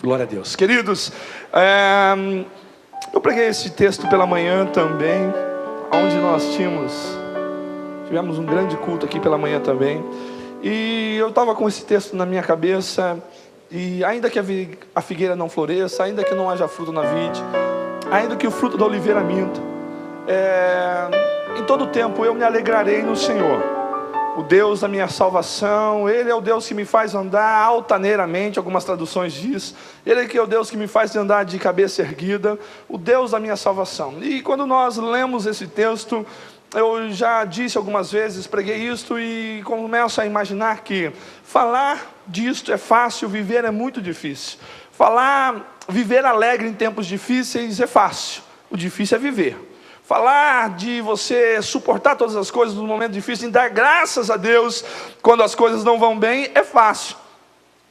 Glória a Deus. Queridos, eu preguei esse texto pela manhã também, onde nós tivemos um grande culto aqui pela manhã também. E eu estava com esse texto na minha cabeça. E ainda que a figueira não floresça, ainda que não haja fruto na vide, ainda que o fruto da oliveira minta, em todo tempo eu me alegrarei no Senhor, o Deus da minha salvação. Ele é o Deus que me faz andar altaneiramente, algumas traduções diz. Ele que é o Deus que me faz andar de cabeça erguida, o Deus da minha salvação. E quando nós lemos esse texto, eu já disse algumas vezes, preguei isto e começo a imaginar que falar disto é fácil, viver é muito difícil. Viver alegre em tempos difíceis é fácil, o difícil é viver. Falar de você suportar todas as coisas no momento difícil, em dar graças a Deus quando as coisas não vão bem, é fácil.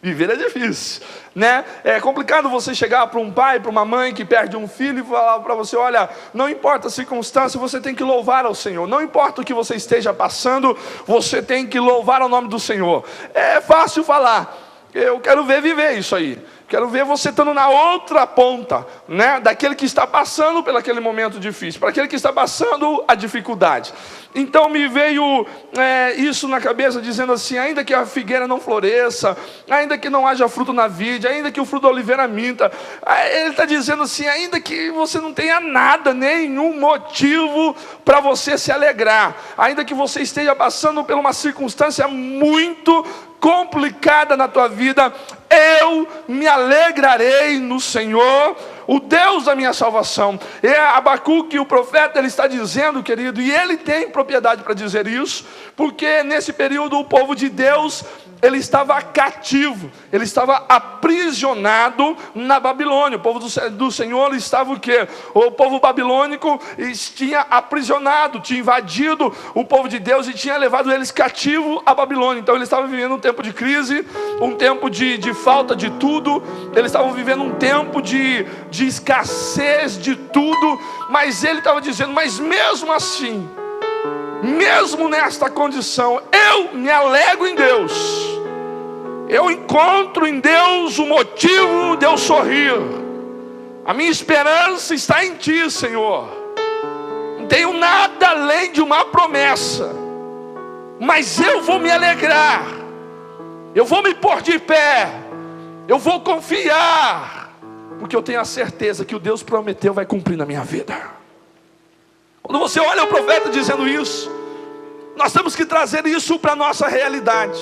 Viver é difícil, né? É complicado você chegar para um pai, para uma mãe que perde um filho e falar para você: olha, não importa a circunstância, você tem que louvar ao Senhor. Não importa o que você esteja passando, você tem que louvar ao nome do Senhor. É fácil falar. Eu quero viver isso aí. Quero ver você estando na outra ponta, né? Daquele que está passando por aquele momento difícil, para aquele que está passando a dificuldade. Então me veio isso na cabeça, dizendo assim: ainda que a figueira não floresça, ainda que não haja fruto na vide, ainda que o fruto da oliveira minta, ele está dizendo assim: ainda que você não tenha nada, nenhum motivo para você se alegrar, ainda que você esteja passando por uma circunstância muito complicada na tua vida, eu me alegrarei no Senhor, o Deus da minha salvação. Abacuque, o profeta, ele está dizendo, querido, e ele tem propriedade para dizer isso, porque nesse período o povo de Deus, ele estava cativo, ele estava aprisionado na Babilônia. O povo do Senhor estava o quê? O povo babilônico tinha aprisionado, tinha invadido o povo de Deus e tinha levado eles cativo à Babilônia. Então eles estavam vivendo um tempo de crise, um tempo de falta de tudo, eles estavam vivendo um tempo de escassez de tudo, mas ele estava dizendo: mas mesmo assim, mesmo nesta condição, eu me alegro em Deus. Eu encontro em Deus o motivo de eu sorrir. A minha esperança está em Ti, Senhor. Não tenho nada além de uma promessa, mas eu vou me alegrar. Eu vou me pôr de pé. Eu vou confiar, porque eu tenho a certeza que o Deus prometeu vai cumprir na minha vida. Quando você olha o profeta dizendo isso, nós temos que trazer isso para a nossa realidade.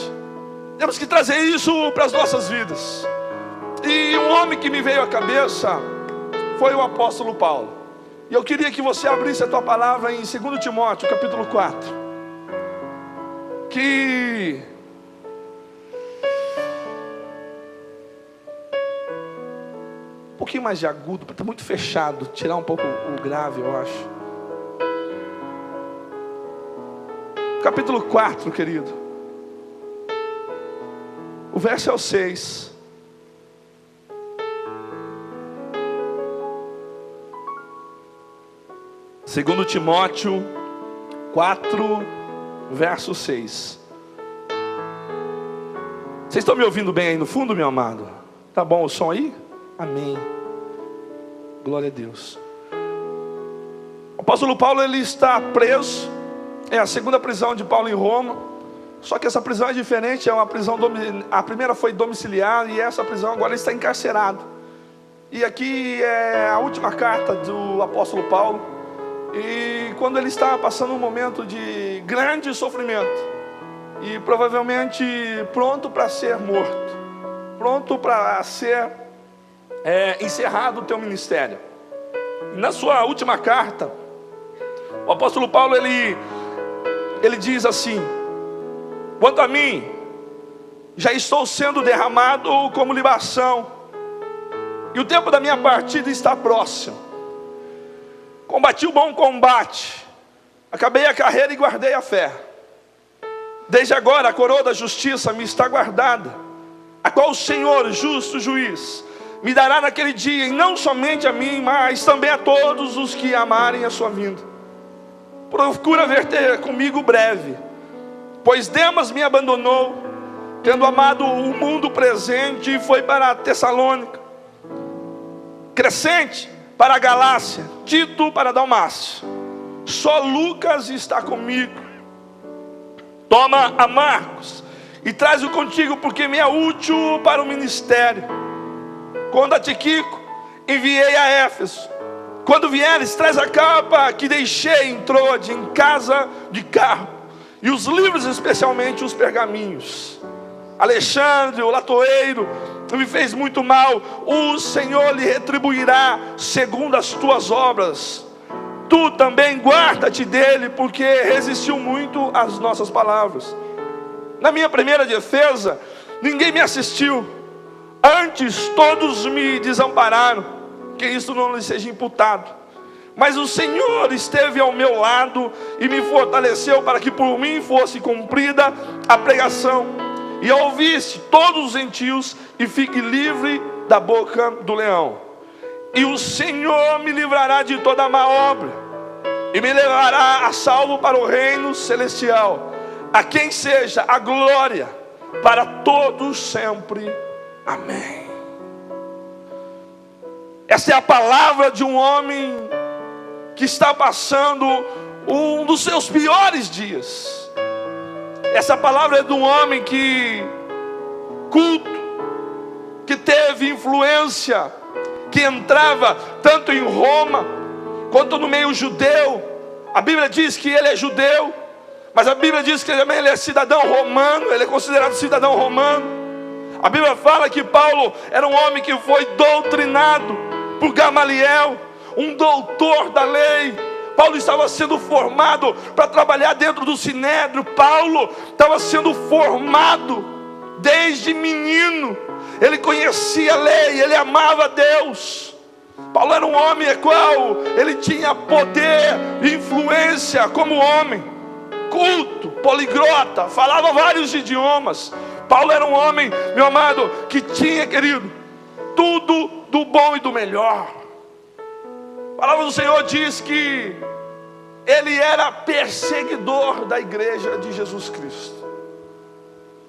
Temos que trazer isso para as nossas vidas. E um homem que me veio à cabeça foi o apóstolo Paulo. E eu queria que você abrisse a tua palavra em 2 Timóteo, capítulo 4. Um pouquinho mais de agudo, porque está muito fechado. Tirar um pouco o grave, eu acho. Capítulo 4, querido. O verso é o 6. Segundo Timóteo 4, verso 6. Vocês estão me ouvindo bem aí no fundo, meu amado? Tá bom o som aí? Amém. Glória a Deus. O apóstolo Paulo, ele está preso. É a segunda prisão de Paulo em Roma. Só que essa prisão é diferente, é uma prisão, a primeira foi domiciliar, e essa prisão agora ele está encarcerado. E aqui é a última carta do apóstolo Paulo. E quando ele está passando um momento de grande sofrimento, e provavelmente pronto para ser morto, pronto para ser encerrado o teu ministério. E na sua última carta, o apóstolo Paulo, ele diz assim: quanto a mim, já estou sendo derramado como libação, e o tempo da minha partida está próximo. Combati o bom combate, acabei a carreira e guardei a fé. Desde agora a coroa da justiça me está guardada, a qual o Senhor, justo juiz, me dará naquele dia, e não somente a mim, mas também a todos os que amarem a sua vinda. Procura ver comigo breve, pois Demas me abandonou, tendo amado o mundo presente, e foi para Tessalônica. Crescente para a Galácia, Tito para a Dalmácia. Só Lucas está comigo. Toma a Marcos e traz-o contigo, porque me é útil para o ministério. Quando a Tíquico enviei a Éfeso. Quando vieres, traz a capa que deixei em Troade, em casa de Carpo, e os livros, especialmente os pergaminhos. Alexandre, o latoeiro, me fez muito mal. O Senhor lhe retribuirá segundo as tuas obras. Tu também guarda-te dele, porque resistiu muito às nossas palavras. Na minha primeira defesa, ninguém me assistiu. Antes todos me desampararam, que isso não lhe seja imputado. Mas o Senhor esteve ao meu lado e me fortaleceu para que por mim fosse cumprida a pregação. E ouvisse todos os gentios e fique livre da boca do leão. E o Senhor me livrará de toda má obra e me levará a salvo para o reino celestial, a quem seja a glória para todos sempre. Amém. Essa é a palavra de um homem que está passando um dos seus piores dias. Essa palavra é de um homem que culto, que teve influência, que entrava tanto em Roma quanto no meio judeu. A Bíblia diz que ele é judeu, mas a Bíblia diz que também ele é cidadão romano, ele é considerado cidadão romano. A Bíblia fala que Paulo era um homem que foi doutrinado por Gamaliel, um doutor da lei. Paulo estava sendo formado para trabalhar dentro do sinédrio. Paulo estava sendo formado desde menino. Ele conhecia a lei, ele amava Deus. Paulo era um homem a qual ele tinha poder e influência como homem, culto, poliglota, falava vários idiomas. Paulo era um homem, meu amado, que tinha, querido, tudo do bom e do melhor. A palavra do Senhor diz que ele era perseguidor da igreja de Jesus Cristo.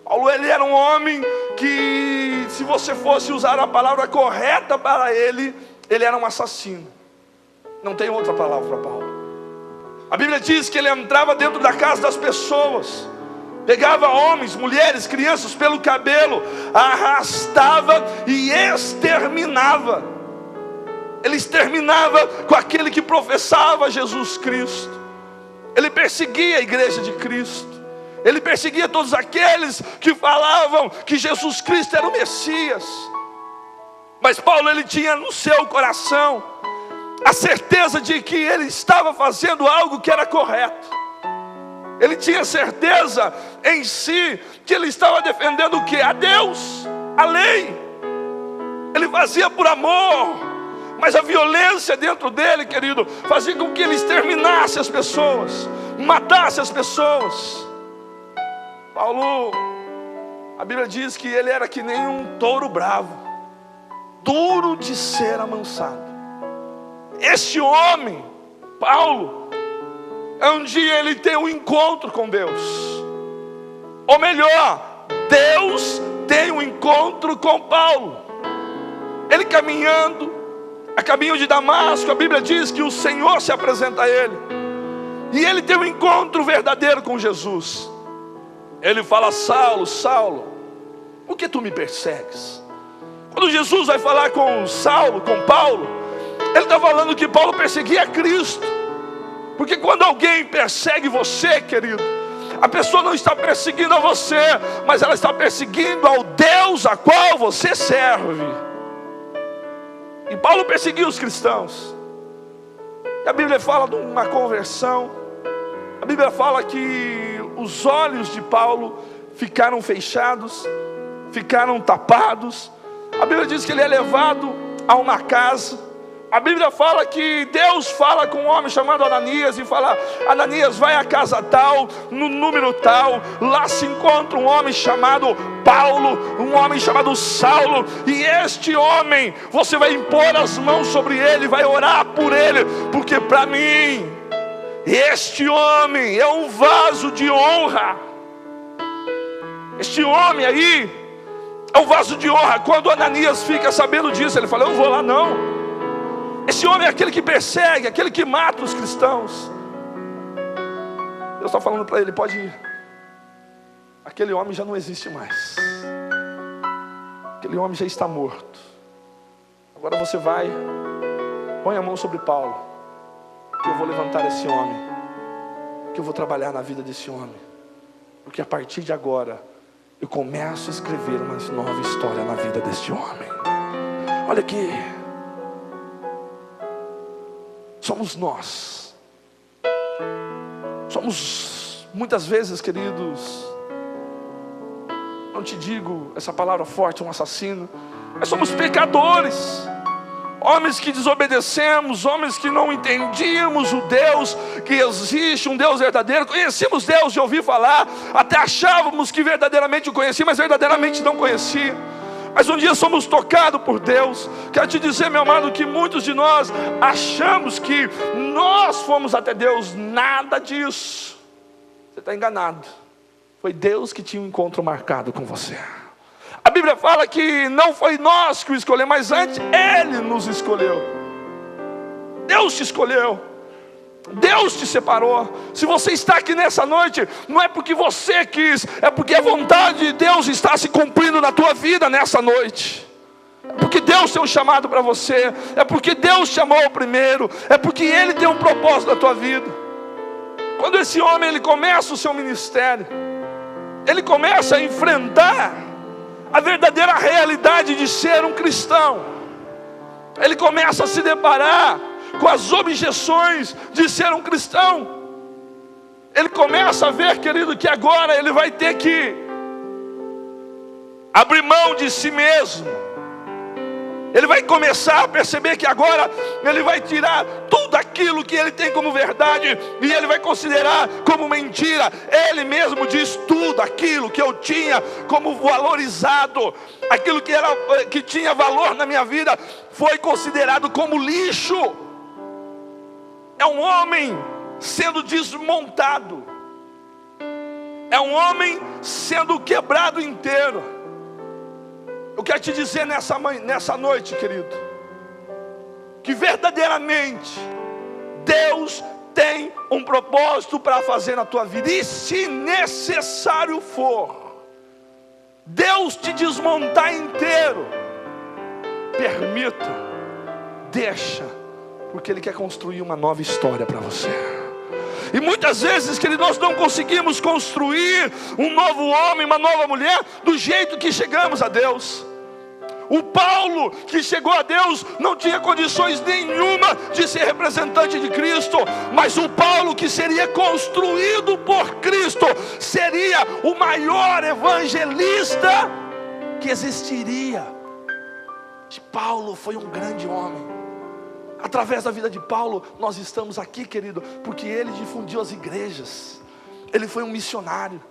Paulo, ele era um homem que, se você fosse usar a palavra correta para ele, ele era um assassino. Não tem outra palavra para Paulo. A Bíblia diz que ele entrava dentro da casa das pessoas, pegava homens, mulheres, crianças pelo cabelo, arrastava e exterminava. Ele exterminava com aquele que professava Jesus Cristo. Ele perseguia a igreja de Cristo. Ele perseguia todos aqueles que falavam que Jesus Cristo era o Messias. Mas Paulo, ele tinha no seu coração a certeza de que ele estava fazendo algo que era correto. Ele tinha certeza em si que ele estava defendendo o quê? A Deus, a lei. Ele fazia por amor, mas a violência dentro dele, querido, fazia com que ele exterminasse as pessoas, matasse as pessoas. Paulo, a Bíblia diz que ele era que nem um touro bravo, duro de ser amansado. Este homem, Paulo, um dia ele tem um encontro com Deus. Ou melhor, Deus tem um encontro com Paulo. Ele caminhando a caminho de Damasco, a Bíblia diz que o Senhor se apresenta a ele, e ele tem um encontro verdadeiro com Jesus. Ele fala: Saulo, Saulo, por que tu me persegues? Quando Jesus vai falar com Saulo, com Paulo, ele está falando que Paulo perseguia Cristo. Porque quando alguém persegue você, querido, a pessoa não está perseguindo a você, mas ela está perseguindo ao Deus a qual você serve. E Paulo perseguia os cristãos. E a Bíblia fala de uma conversão. A Bíblia fala que os olhos de Paulo ficaram fechados, ficaram tapados. A Bíblia diz que ele é levado a uma casa. A Bíblia fala que Deus fala com um homem chamado Ananias e fala: Ananias, vai à casa tal, no número tal. Lá se encontra um homem chamado Paulo, um homem chamado Saulo. E este homem, você vai impor as mãos sobre ele, vai orar por ele, porque para mim, este homem é um vaso de honra. Este homem aí é um vaso de honra. Quando Ananias fica sabendo disso, ele fala: eu não vou lá não. Esse homem é aquele que persegue, aquele que mata os cristãos. Deus está falando para ele: pode ir. Aquele homem já não existe mais. Aquele homem já está morto. Agora você vai, põe a mão sobre Paulo, que eu vou levantar esse homem, que eu vou trabalhar na vida desse homem, porque a partir de agora eu começo a escrever uma nova história na vida deste homem. Olha aqui, somos nós. Somos muitas vezes, queridos, não te digo essa palavra forte, um assassino, mas somos pecadores, homens que desobedecemos, homens que não entendíamos o Deus que existe, um Deus verdadeiro. Conhecíamos Deus de ouvir falar, até achávamos que verdadeiramente o conhecia, mas verdadeiramente não conhecia. Mas um dia somos tocados por Deus. Quero te dizer, meu amado, que muitos de nós achamos que nós fomos até Deus. Nada disso. Você está enganado. Foi Deus que tinha um encontro marcado com você. A Bíblia fala que não foi nós que o escolhemos, mas antes Ele nos escolheu. Deus te escolheu. Deus te separou. Se você está aqui nessa noite, não é porque você quis, é porque a vontade de Deus está se cumprindo na tua vida nessa noite. É porque Deus tem um chamado para você. É porque Deus chamou primeiro. É porque Ele tem um propósito na tua vida. Quando esse homem ele começa o seu ministério, ele começa a enfrentar a verdadeira realidade de ser um cristão. Ele começa a se deparar com as objeções de ser um cristão. Ele começa a ver, querido, que agora ele vai ter que abrir mão de si mesmo. Ele vai começar a perceber que agora ele vai tirar tudo aquilo que ele tem como verdade e ele vai considerar como mentira. Ele mesmo diz: tudo aquilo que eu tinha como valorizado, aquilo que tinha valor na minha vida, foi considerado como lixo. É um homem sendo desmontado. É um homem sendo quebrado inteiro. Eu quero te dizer nessa noite, querido, que verdadeiramente Deus tem um propósito para fazer na tua vida. E se necessário for Deus te desmontar inteiro, permita, deixa, porque Ele quer construir uma nova história para você. E muitas vezes, querido, nós não conseguimos construir um novo homem, uma nova mulher do jeito que chegamos a Deus. O Paulo que chegou a Deus não tinha condições nenhuma de ser representante de Cristo, mas o Paulo que seria construído por Cristo seria o maior evangelista que existiria. Paulo foi um grande homem. Através da vida de Paulo, nós estamos aqui, querido, porque ele difundiu as igrejas. Ele foi um missionário.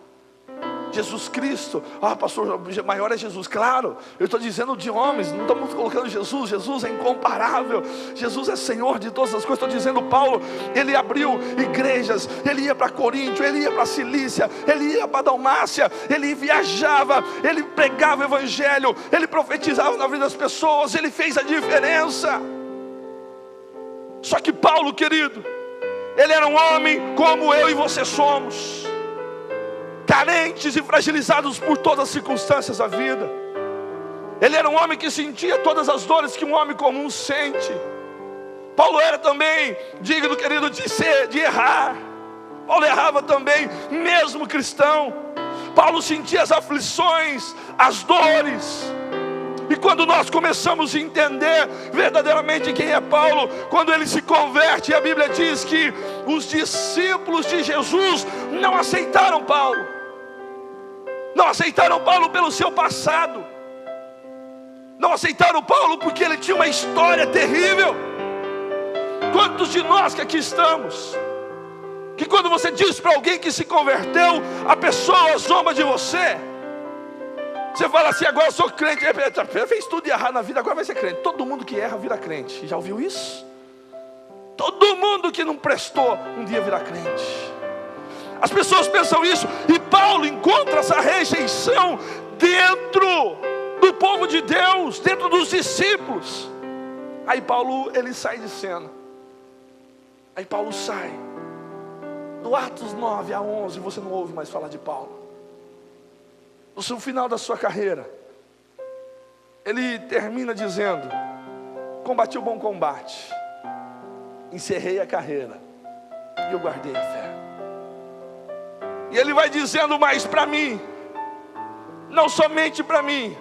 Jesus Cristo, pastor, maior é Jesus. Claro, eu estou dizendo de homens, não estamos colocando Jesus. Jesus é incomparável, Jesus é Senhor de todas as coisas. Estou dizendo, Paulo, ele abriu igrejas. Ele ia para Coríntio, ele ia para Cilícia, ele ia para Dalmácia, ele viajava, ele pregava o evangelho, ele profetizava na vida das pessoas, ele fez a diferença. Só que Paulo, querido, ele era um homem como eu e você somos, carentes e fragilizados por todas as circunstâncias da vida. Ele era um homem que sentia todas as dores que um homem comum sente. Paulo era também digno, querido, de errar. Paulo errava também, mesmo cristão. Paulo sentia as aflições, as dores. E quando nós começamos a entender verdadeiramente quem é Paulo, quando ele se converte, a Bíblia diz que os discípulos de Jesus não aceitaram Paulo. Não aceitaram Paulo pelo seu passado. Não aceitaram Paulo porque ele tinha uma história terrível. Quantos de nós que aqui estamos, que quando você diz para alguém que se converteu, a pessoa zomba de você? Você fala assim: agora eu sou crente. Fez tudo errado na vida, agora vai ser crente. Todo mundo que erra vira crente. Já ouviu isso? Todo mundo que não prestou um dia vira crente. As pessoas pensam isso. E Paulo encontra essa rejeição dentro do povo de Deus, dentro dos discípulos. Aí Paulo, ele sai de cena. Aí Paulo sai. Do Atos 9 a 11, você não ouve mais falar de Paulo. No final da sua carreira, ele termina dizendo: combati o bom combate, encerrei a carreira e eu guardei a fé. E ele vai dizendo: mas para mim, não somente para mim,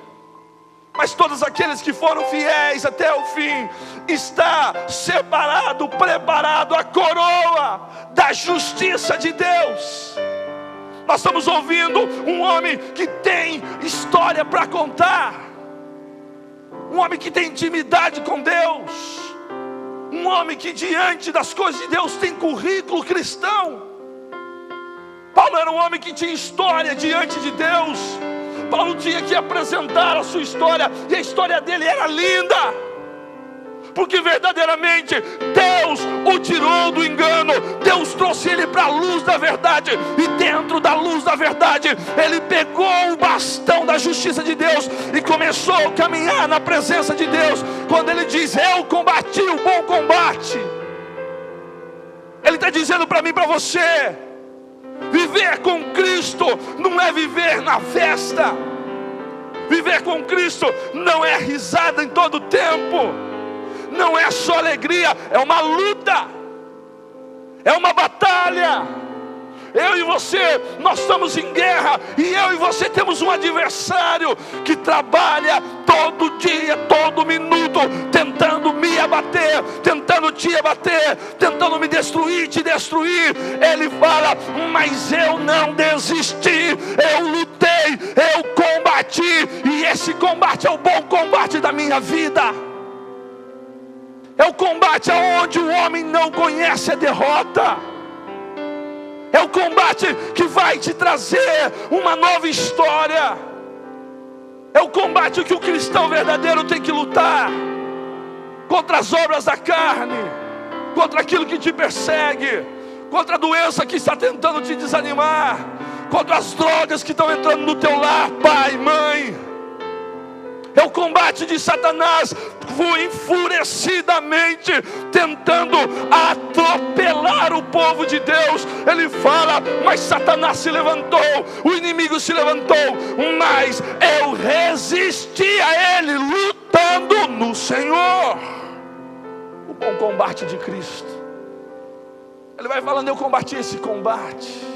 mas todos aqueles que foram fiéis até o fim, está separado, preparado a coroa da justiça de Deus. Nós estamos ouvindo um homem que tem história para contar, um homem que tem intimidade com Deus, um homem que diante das coisas de Deus tem currículo cristão. Paulo era um homem que tinha história diante de Deus. Paulo tinha que apresentar a sua história, e a história dele era linda, porque verdadeiramente Deus o tirou do engano, Deus trouxe ele para a luz da verdade, e dentro da luz da verdade, ele pegou o bastão da justiça de Deus, e começou a caminhar na presença de Deus. Quando ele diz: eu combati o bom combate, ele está dizendo para mim e para você: viver com Cristo não é viver na festa. Viver com Cristo não é risada em todo o tempo. Não é só alegria, é uma luta, é uma batalha. Eu e você, nós estamos em guerra, e eu e você temos um adversário que trabalha todo dia, todo minuto, tentando me abater, tentando te abater, tentando me destruir, te destruir. Ele fala: mas eu não desisti, eu lutei, eu combati, e esse combate é o bom combate da minha vida. É o combate onde o homem não conhece a derrota. É o combate que vai te trazer uma nova história. É o combate que o cristão verdadeiro tem que lutar contra as obras da carne, contra aquilo que te persegue, contra a doença que está tentando te desanimar, contra as drogas que estão entrando no teu lar, pai, mãe. É o combate de Satanás enfurecidamente tentando atropelar o povo de Deus. Ele fala: mas Satanás se levantou, o inimigo se levantou, mas eu resisti a ele, lutando no Senhor. O bom combate de Cristo. Ele vai falando: eu combati esse combate.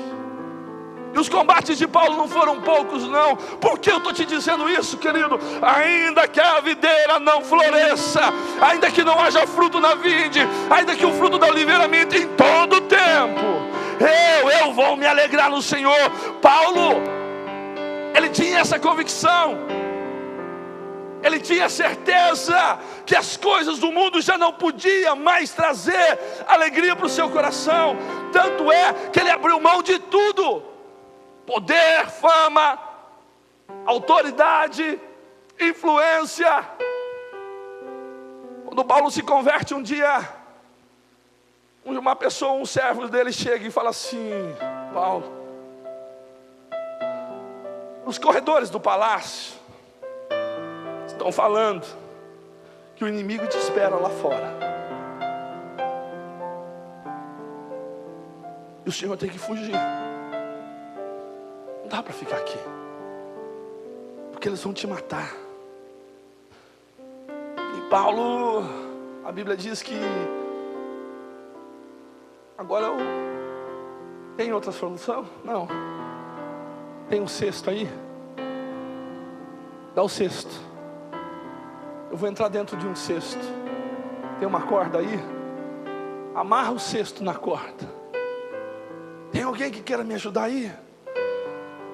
E os combates de Paulo não foram poucos, não. Por que eu estou te dizendo isso, querido? Ainda que a videira não floresça, ainda que não haja fruto na vide, ainda que o fruto da oliveira minta em todo o tempo, eu vou me alegrar no Senhor. Paulo, ele tinha essa convicção. Ele tinha certeza que as coisas do mundo já não podiam mais trazer alegria para o seu coração. Tanto é que ele abriu mão de tudo. Poder, fama, autoridade, influência. Quando Paulo se converte um dia, uma pessoa, um servo dele chega e fala assim: Paulo, os corredores do palácio estão falando que o inimigo te espera lá fora, e o senhor tem que fugir. Não dá para ficar aqui, porque eles vão te matar. E Paulo, a Bíblia diz que agora eu tenho outra solução? Não. Tem um cesto aí? Dá o cesto. Eu vou entrar dentro de um cesto. Tem uma corda aí? Amarra o cesto na corda. Tem alguém que queira me ajudar aí?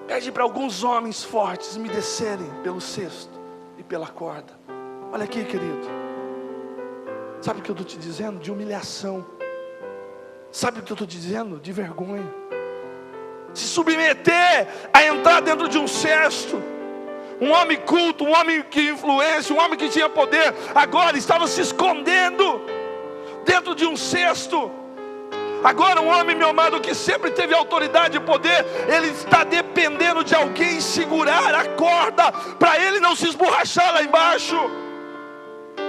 Pede para alguns homens fortes me descerem pelo cesto e pela corda. Olha aqui, querido. Sabe o que eu estou te dizendo? De humilhação. Sabe o que eu estou te dizendo? De vergonha. Se submeter a entrar dentro de um cesto. Um homem culto, um homem que influencia, um homem que tinha poder, agora estava se escondendo dentro de um cesto. Agora um homem, meu amado, que sempre teve autoridade e poder, ele está dependendo de alguém segurar a corda, para ele não se esborrachar lá embaixo.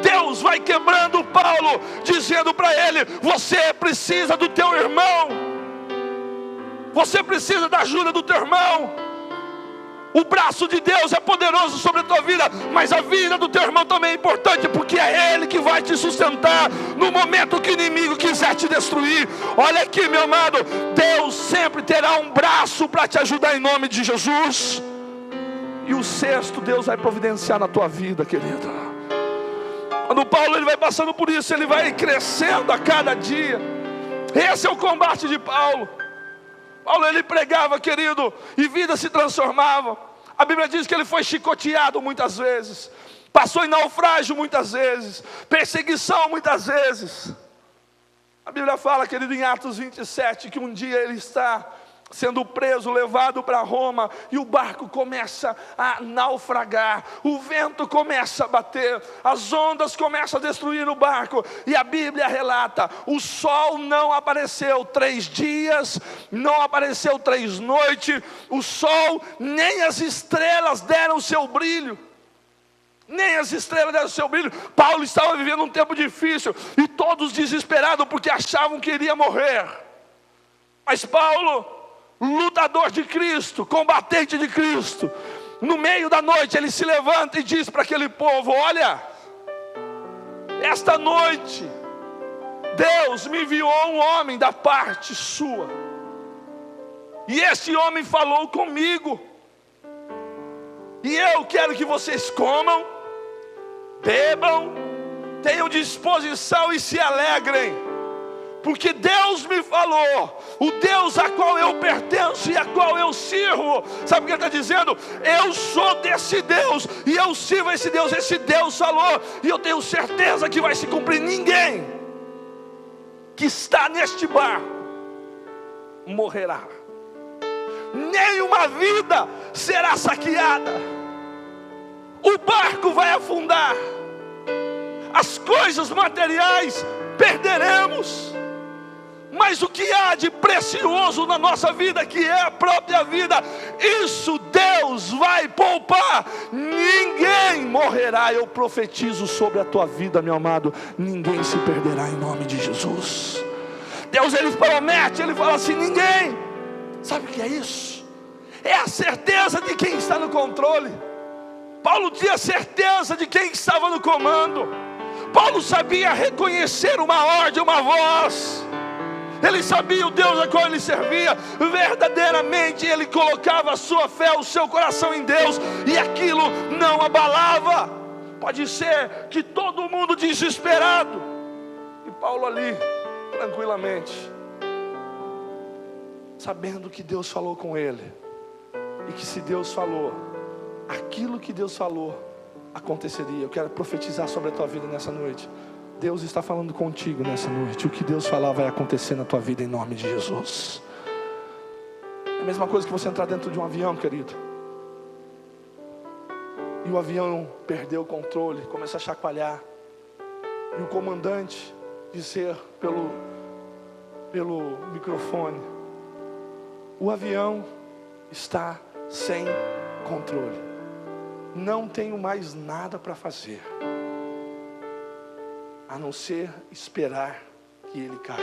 Deus vai quebrando Paulo, dizendo para ele: você precisa do teu irmão, você precisa da ajuda do teu irmão. O braço de Deus é poderoso sobre a tua vida, mas a vida do teu irmão também é importante, porque é ele que vai te sustentar no momento que o inimigo quiser te destruir. Olha aqui, meu amado, Deus sempre terá um braço para te ajudar em nome de Jesus. E o sexto, Deus vai providenciar na tua vida, querido. Quando Paulo ele vai passando por isso, ele vai crescendo a cada dia. Esse é o combate de Paulo. Paulo ele pregava, querido, e vida se transformava. A Bíblia diz que ele foi chicoteado muitas vezes, passou em naufrágio muitas vezes, perseguição muitas vezes. A Bíblia fala, querido, em Atos 27, que um dia ele está sendo preso, levado para Roma, e o barco começa a naufragar, o vento começa a bater, as ondas começam a destruir o barco, e a Bíblia relata: o sol não apareceu 3 dias, não apareceu 3 noites, o sol nem as estrelas deram o seu brilho. Nem as estrelas deram o seu brilho. Paulo estava vivendo um tempo difícil, e todos desesperados, porque achavam que iria morrer. Mas Paulo, lutador de Cristo, combatente de Cristo, no meio da noite ele se levanta e diz para aquele povo: olha, esta noite Deus me enviou um homem da parte sua, e esse homem falou comigo, e eu quero que vocês comam, bebam, tenham disposição e se alegrem, porque Deus me falou, o Deus a qual eu pertenço e a qual eu sirvo. Sabe o que ele está dizendo? Eu sou desse Deus, e eu sirvo a esse Deus. Esse Deus falou, e eu tenho certeza que vai se cumprir. Ninguém que está neste barco morrerá, nenhuma vida será saqueada. O barco vai afundar, as coisas materiais perderemos, mas o que há de precioso na nossa vida, que é a própria vida, isso Deus vai poupar. Ninguém morrerá. Eu profetizo sobre a tua vida, meu amado, ninguém se perderá em nome de Jesus. Deus ele promete, ele fala assim: ninguém. Sabe o que é isso? É a certeza de quem está no controle. Paulo tinha certeza de quem estava no comando. Paulo sabia reconhecer uma ordem, uma voz. Ele sabia o Deus a qual ele servia. Verdadeiramente ele colocava a sua fé, o seu coração em Deus, e aquilo não abalava. Pode ser que todo mundo desesperado, e Paulo ali, tranquilamente, sabendo que Deus falou com ele, e que se Deus falou, aquilo que Deus falou aconteceria. Eu quero profetizar sobre a tua vida nessa noite. Deus está falando contigo nessa noite. O que Deus falar vai acontecer na tua vida em nome de Jesus. É a mesma coisa que você entrar dentro de um avião, querido, e o avião perdeu o controle, começa a chacoalhar, e o comandante dizer pelo microfone: o avião está sem controle, não tenho mais nada para fazer a não ser esperar que ele caia.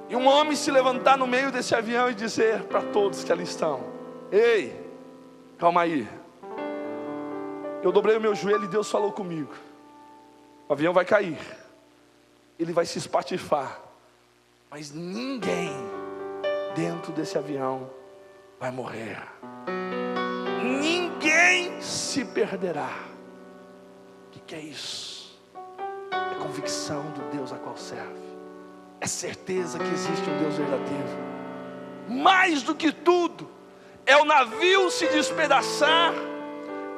E um homem se levantar no meio desse avião e dizer para todos que ali estão: ei, calma aí, eu dobrei o meu joelho e Deus falou comigo, o avião vai cair, ele vai se espatifar, mas ninguém dentro desse avião vai morrer, ninguém se perderá. O que é isso? É convicção do Deus a qual serve, é certeza que existe um Deus verdadeiro. Mais do que tudo, é o navio se despedaçar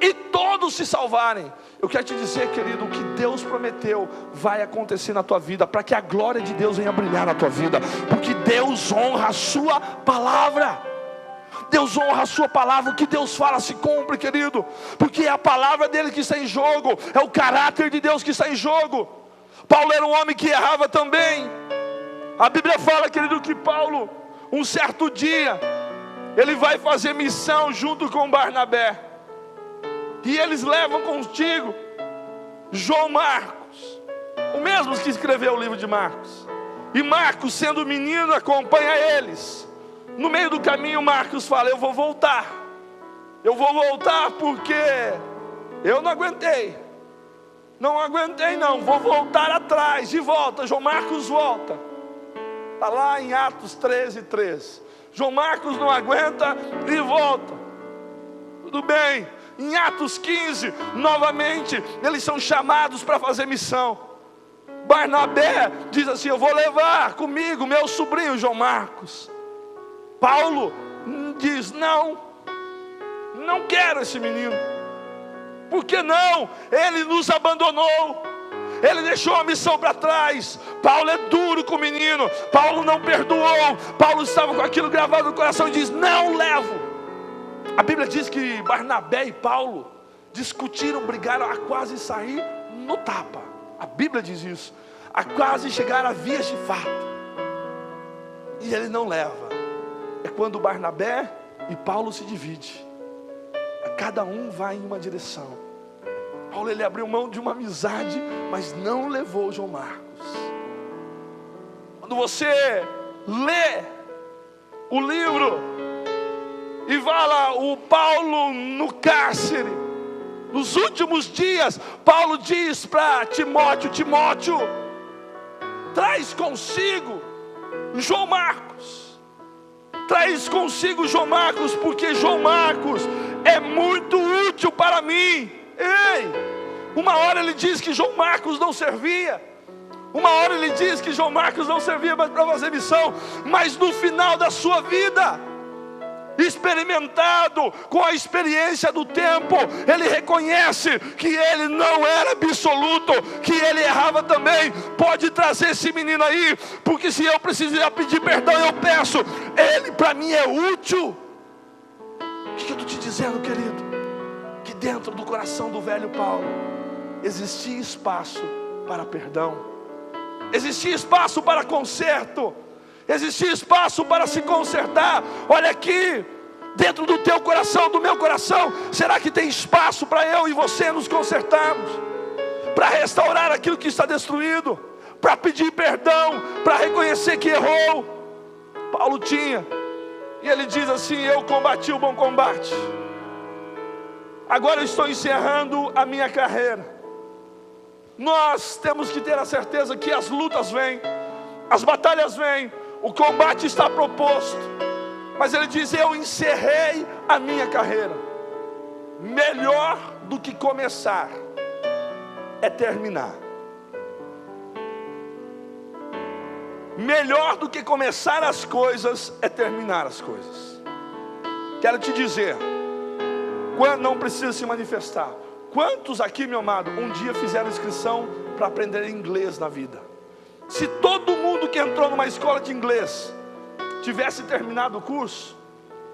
e todos se salvarem. Eu quero te dizer, querido, o que Deus prometeu vai acontecer na tua vida, para que a glória de Deus venha brilhar na tua vida, porque Deus honra a sua palavra. Deus honra a sua palavra. O que Deus fala se cumpre, querido, porque é a palavra dele que está em jogo, é o caráter de Deus que está em jogo. Paulo era um homem que errava também. A Bíblia fala, querido, que Paulo, um certo dia, ele vai fazer missão junto com Barnabé, e eles levam contigo João Marcos, o mesmo que escreveu o livro de Marcos. E Marcos, sendo menino, acompanha eles. No meio do caminho, Marcos fala: eu vou voltar porque eu não aguentei não, vou voltar atrás. De volta, João Marcos volta. Está lá em Atos 13:3. João Marcos não aguenta e volta. Tudo bem. Em Atos 15, novamente, eles são chamados para fazer missão. Barnabé diz assim: eu vou levar comigo meu sobrinho João Marcos. Paulo diz: não quero esse menino. Por que não? Ele nos abandonou, ele deixou a missão para trás. Paulo é duro com o menino, Paulo não perdoou. Paulo estava com aquilo gravado no coração e diz: não levo. A Bíblia diz que Barnabé e Paulo discutiram, brigaram a quase sair no tapa. A Bíblia diz isso, a quase chegar a vias de fato. E ele não leva. É quando Barnabé e Paulo se dividem. Cada um vai em uma direção. Paulo, ele abriu mão de uma amizade, mas não levou João Marcos. Quando você lê o livro e vai lá, o Paulo no cárcere, nos últimos dias, Paulo diz para Timóteo: traz consigo João Marcos. Traz consigo João Marcos, porque João Marcos é muito útil para mim. Ei, uma hora ele diz que João Marcos não servia. Uma hora ele diz que João Marcos não servia mais para fazer missão. Mas no final da sua vida, experimentado com a experiência do tempo, ele reconhece que ele não era absoluto, que ele errava também. Pode trazer esse menino aí, porque se eu precisar pedir perdão, eu peço. Ele para mim é útil. O que eu estou te dizendo, querido? Que dentro do coração do velho Paulo existia espaço para perdão, existia espaço para conserto, existia espaço para se consertar. Olha aqui, dentro do teu coração, do meu coração, será que tem espaço para eu e você nos consertarmos? Para restaurar aquilo que está destruído, para pedir perdão, para reconhecer que errou. Paulo tinha, e ele diz assim: eu combati o bom combate, agora eu estou encerrando a minha carreira. Nós temos que ter a certeza que as lutas vêm, as batalhas vêm, o combate está proposto, mas ele diz: eu encerrei a minha carreira. Melhor do que começar é terminar. Melhor do que começar as coisas é terminar as coisas. Quero te dizer, não precisa se manifestar. Quantos aqui, meu amado, um dia fizeram inscrição para aprender inglês na vida? Se todo mundo que entrou numa escola de inglês tivesse terminado o curso,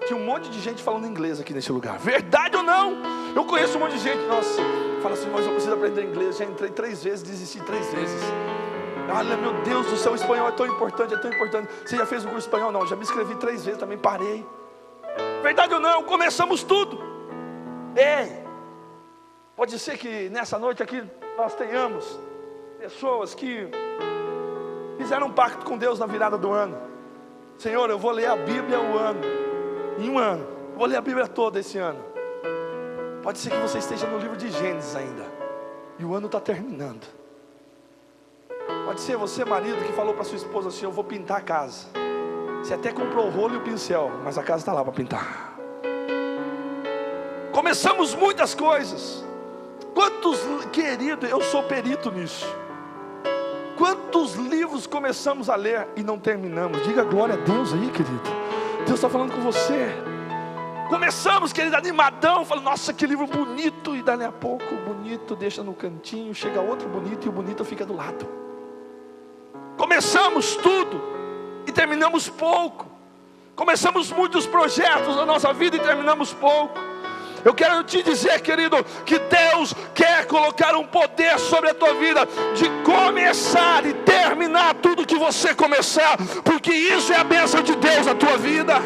tinha um monte de gente falando inglês aqui nesse lugar. Verdade ou não? Eu conheço um monte de gente, nossa, fala assim: mas eu preciso aprender inglês. Já entrei 3 vezes, desisti 3 vezes. Olha, meu Deus do céu, o espanhol é tão importante, é tão importante. Você já fez o curso espanhol? Não, já me inscrevi 3 vezes, também parei. Verdade ou não? Começamos tudo. Ei, pode ser que nessa noite aqui nós tenhamos pessoas que fizeram um pacto com Deus na virada do ano. Senhor, eu vou ler a Bíblia em um ano, eu vou ler a Bíblia toda esse ano. Pode ser que você esteja no livro de Gênesis ainda, e o ano está terminando. Pode ser você, marido, que falou para sua esposa assim: eu vou pintar a casa. Você até comprou o rolo e o pincel, mas a casa está lá para pintar. Começamos muitas coisas. Quantos, querido, eu sou perito nisso. Quantos livros começamos a ler e não terminamos? Diga glória a Deus aí, querido. Deus está falando com você. Começamos, querido, animadão, falando: nossa, que livro bonito. E dali a pouco o bonito deixa no cantinho, chega outro bonito e o bonito fica do lado. Começamos tudo e terminamos pouco. Começamos muitos projetos na nossa vida e terminamos pouco. Eu quero te dizer, querido, que Deus quer colocar um poder sobre a tua vida, de começar e terminar tudo que você começar, porque isso é a bênção de Deus na tua vida.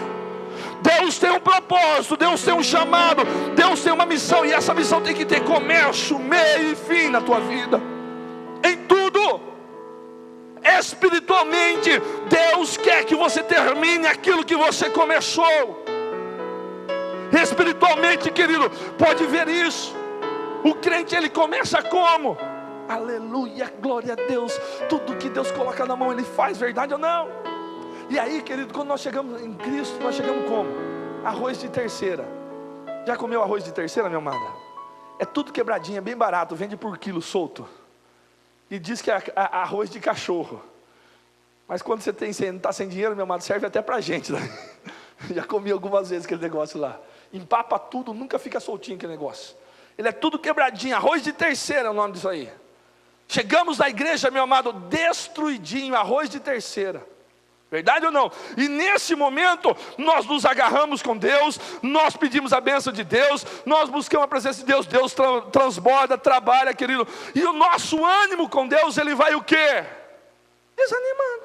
Deus tem um propósito, Deus tem um chamado, Deus tem uma missão, e essa missão tem que ter começo, meio e fim na tua vida, em tudo. Espiritualmente, Deus quer que você termine aquilo que você começou. Espiritualmente, querido, pode ver isso. O crente, ele começa como? Aleluia, glória a Deus. Tudo que Deus coloca na mão, ele faz, verdade ou não? E aí, querido, quando nós chegamos em Cristo, nós chegamos como? Arroz de terceira. Já comeu arroz de terceira, minha amada? É tudo quebradinho, é bem barato, vende por quilo solto. E diz que é arroz de cachorro. Mas quando você está sem dinheiro, meu amado, serve até pra gente, né? Já comi algumas vezes aquele negócio lá. Empapa tudo, nunca fica soltinho aquele negócio. Ele é tudo quebradinho, arroz de terceira é o nome disso aí. Chegamos na igreja, meu amado, destruidinho, arroz de terceira. Verdade ou não? E nesse momento, nós nos agarramos com Deus, nós pedimos a bênção de Deus, nós buscamos a presença de Deus, Deus transborda, trabalha, querido. E o nosso ânimo com Deus, ele vai o quê? Desanimando.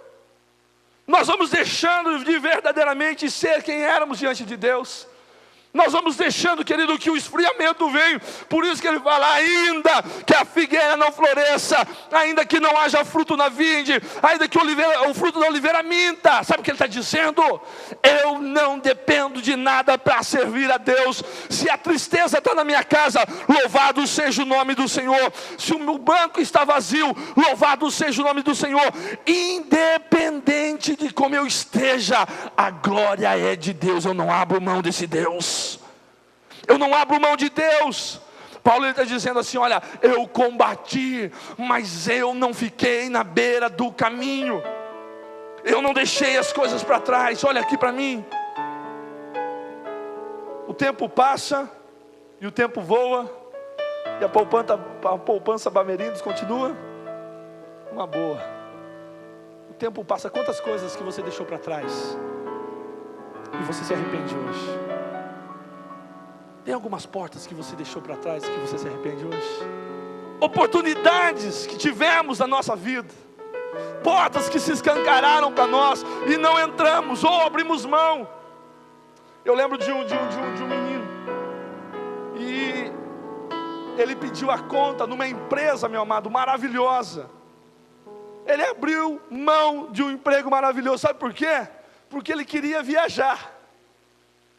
Nós vamos deixando de verdadeiramente ser quem éramos diante de Deus. Nós vamos deixando, querido, que o esfriamento venha. Por isso que ele fala, ainda que a figueira não floresça, ainda que não haja fruto na vinde, ainda que o fruto da oliveira minta. Sabe o que ele está dizendo? Eu não dependo de nada para servir a Deus. Se a tristeza está na minha casa, louvado seja o nome do Senhor. Se o meu banco está vazio, louvado seja o nome do Senhor. Independente de como eu esteja, a glória é de Deus. Eu não abro mão desse Deus. Eu não abro mão de Deus. Paulo está dizendo assim, olha, eu combati, mas eu não fiquei na beira do caminho. Eu não deixei as coisas para trás. Olha aqui para mim. O tempo passa e o tempo voa. E a poupança Bamerindos continua uma boa. O tempo passa. Quantas coisas que você deixou para trás e você se arrepende hoje? Tem algumas portas que você deixou para trás que você se arrepende hoje? Oportunidades que tivemos na nossa vida, portas que se escancararam para nós e não entramos ou abrimos mão. Eu lembro de um menino, e ele pediu a conta numa empresa, meu amado, maravilhosa. Ele abriu mão de um emprego maravilhoso, sabe por quê? Porque ele queria viajar.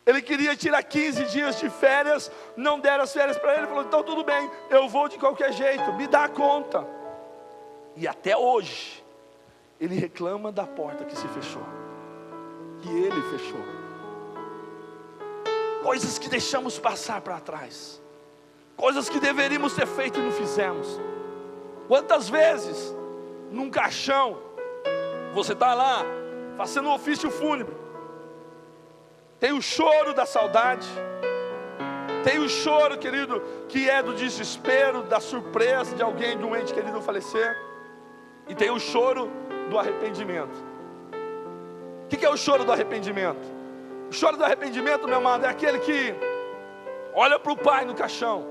Ele queria tirar 15 dias de férias, não deram as férias para ele, ele falou, então tudo bem, eu vou de qualquer jeito, me dá a conta. E até hoje, ele reclama da porta que se fechou, que ele fechou. Coisas que deixamos passar para trás, coisas que deveríamos ter feito e não fizemos. Quantas vezes, num caixão, você está lá, fazendo um ofício fúnebre, tem o choro da saudade, tem o choro, querido, que é do desespero, da surpresa de alguém, de um ente querido falecer, e tem o choro do arrependimento. O que é o choro do arrependimento? O choro do arrependimento, meu amado, é aquele que olha para o pai no caixão,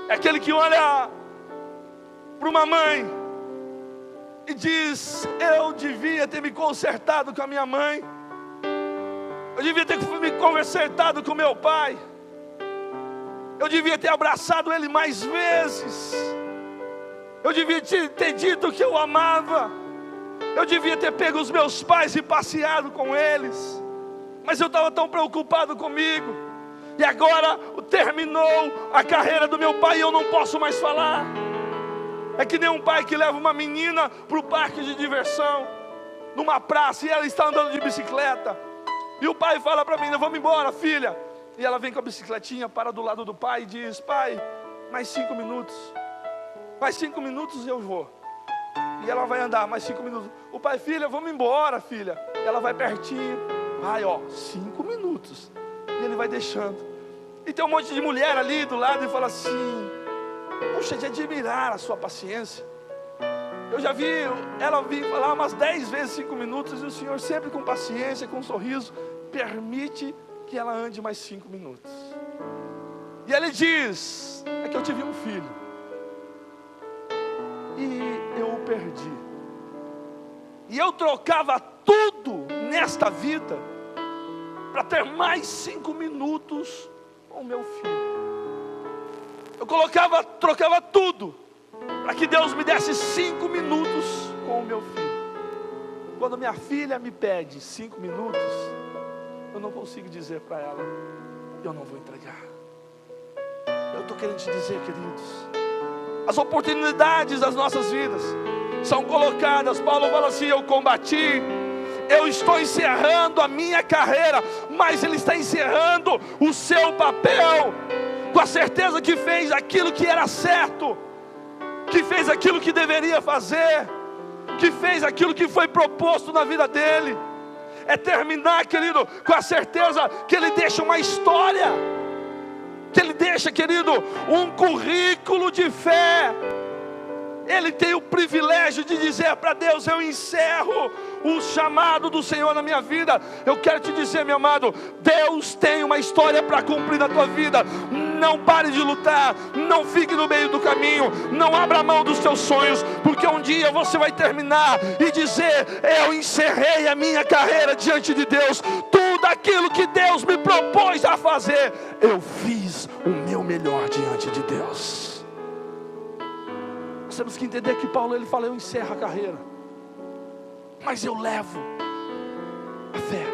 é aquele que olha para uma mãe e diz, eu devia ter me consertado com a minha mãe, eu devia ter me consertado com meu pai, eu devia ter abraçado ele mais vezes, eu devia ter dito que eu amava, eu devia ter pego os meus pais e passeado com eles, mas eu estava tão preocupado comigo, e agora terminou a carreira do meu pai e eu não posso mais falar. É que nem um pai que leva uma menina para o parque de diversão, numa praça, e ela está andando de bicicleta, e o pai fala para a menina, vamos embora, filha. E ela vem com a bicicletinha, para do lado do pai e diz, pai, mais 5 minutos. Mais 5 minutos eu vou. E ela vai andar mais 5 minutos. O pai, filha, vamos embora, filha. E ela vai pertinho. Pai, 5 minutos. E ele vai deixando. E tem um monte de mulher ali do lado e fala assim, puxa, de admirar a sua paciência. Eu já vi ela vir falar umas 10 vezes 5 minutos, e o Senhor sempre com paciência, com um sorriso, permite que ela ande mais 5 minutos. E ele diz, é que eu tive um filho, e eu o perdi, e eu trocava tudo nesta vida para ter mais 5 minutos com o meu filho. Eu trocava tudo para que Deus me desse 5 minutos com o meu filho. Quando minha filha me pede 5 minutos, eu não consigo dizer para ela: eu não vou entregar. Eu estou querendo te dizer, queridos, as oportunidades das nossas vidas são colocadas. Paulo fala assim: eu combati, eu estou encerrando a minha carreira, mas ele está encerrando o seu papel, com a certeza que fez aquilo que era certo, que fez aquilo que deveria fazer, que fez aquilo que foi proposto na vida dele. É terminar, querido, com a certeza que ele deixa uma história, que ele deixa, querido, um currículo de fé. Ele tem o privilégio de dizer para Deus: eu encerro o chamado do Senhor na minha vida. Eu quero te dizer, meu amado, Deus tem uma história para cumprir na tua vida. Não pare de lutar, não fique no meio do caminho, não abra mão dos teus sonhos, porque um dia você vai terminar e dizer: eu encerrei a minha carreira diante de Deus. Tudo aquilo que Deus me propôs a fazer, eu fiz o meu melhor diante de Deus. Nós temos que entender que Paulo, ele fala: eu encerro a carreira, mas eu levo a fé,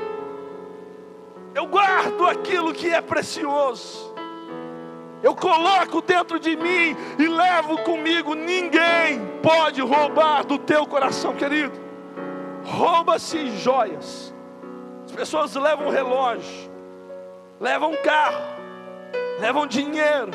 eu guardo aquilo que é precioso, eu coloco dentro de mim e levo comigo. Ninguém pode roubar do teu coração, querido. Rouba-se joias. As pessoas levam relógio, levam carro, levam dinheiro,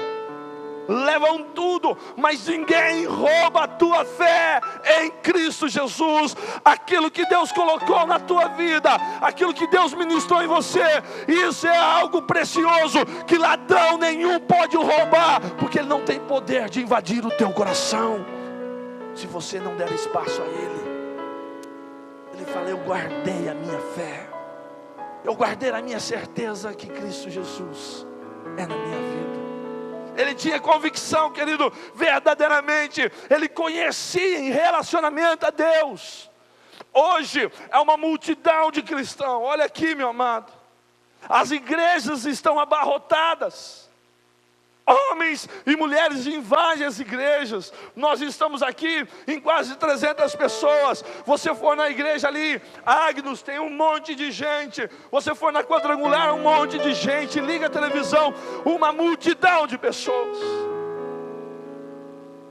levam tudo, mas ninguém rouba a tua fé em Cristo Jesus. Aquilo que Deus colocou na tua vida, aquilo que Deus ministrou em você, isso é algo precioso que ladrão nenhum pode roubar, porque ele não tem poder de invadir o teu coração se você não der espaço a ele. Ele fala: eu guardei a minha fé, eu guardei a minha certeza que Cristo Jesus é na minha vida. Ele tinha convicção, querido, verdadeiramente. Ele conhecia em relacionamento a Deus. Hoje é uma multidão de cristãos. Olha aqui, meu amado, as igrejas estão abarrotadas. Homens e mulheres invadem as igrejas. Nós estamos aqui em quase 300 pessoas. Você for na igreja ali, Agnus, tem um monte de gente. Você for na Quadrangular, um monte de gente. Liga a televisão, uma multidão de pessoas.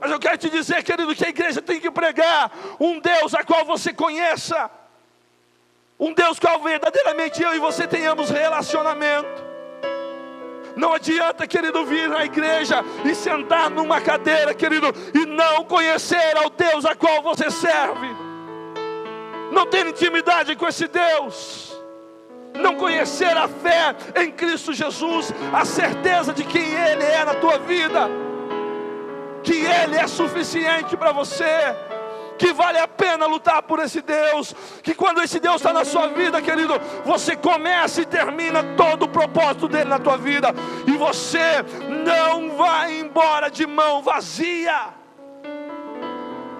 Mas eu quero te dizer, querido, que a igreja tem que pregar um Deus a qual você conheça, um Deus qual verdadeiramente eu e você tenhamos relacionamento. Não adianta, querido, vir na igreja e sentar numa cadeira, querido, e não conhecer ao Deus a qual você serve. Não ter intimidade com esse Deus. Não conhecer a fé em Cristo Jesus, a certeza de quem Ele é na tua vida, que Ele é suficiente para você, que vale a pena lutar por esse Deus, que quando esse Deus está na sua vida, querido, você começa e termina todo o propósito dele na tua vida, e você não vai embora de mão vazia.